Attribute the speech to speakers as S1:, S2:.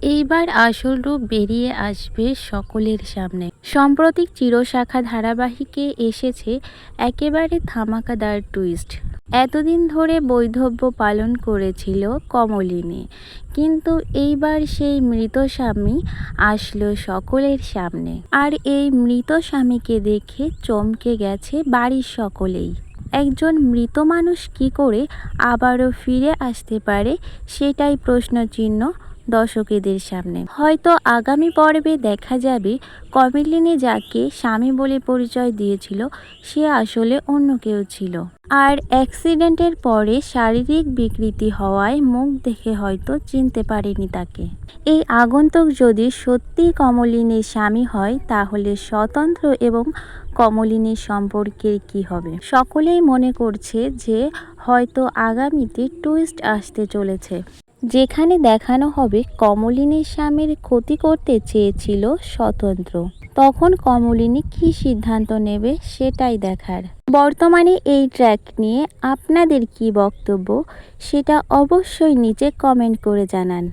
S1: এইবার আসল রূপ বেরিয়ে আসবে সকলের সামনে। সাম্প্রতিক চিরশাখা ধারাবাহিকে এসেছে একেবারে ধামাকাদার টুইস্ট। এতদিন ধরে বৈধব্য পালন করেছিল কমলিনী, কিন্তু এইবার সেই মৃত স্বামী আসলো সকলের সামনে। আর এই মৃত স্বামীকে দেখে চমকে গেছে বাড়ির সকলেই। একজন মৃত মানুষ কী করে আবারও ফিরে আসতে পারে, সেটাই প্রশ্নচিহ্ন দর্শকেদের সামনে। হয়তো আগামী পর্বে দেখা যাবে কমলিনী যাকে স্বামী বলে পরিচয় দিয়েছিল সে আসলে অন্য কেউ ছিল। আর অ্যাক্সিডেন্টের পরে শারীরিক বিকৃতি হওয়ায় মুখ দেখে হয়তো চিনতে পারেনি তাকে। এই আগন্তুক যদি সত্যি কমলিনীর স্বামী হয়, তাহলে স্বতন্ত্র এবং কমলিনীর সম্পর্কের কি হবে? সকলেই মনে করছে যে হয়তো আগামীতে টুইস্ট আসতে চলেছে, যেখানে দেখানো হবে কমলিনীর স্বামীর ক্ষতি করতে চেয়েছিল স্বতন্ত্র। তখন কমলিনী কী সিদ্ধান্ত নেবে সেটাই দেখার। বর্তমানে এই ট্র্যাক নিয়ে আপনাদের কি বক্তব্য, সেটা অবশ্যই নিচে কমেন্ট করে জানান।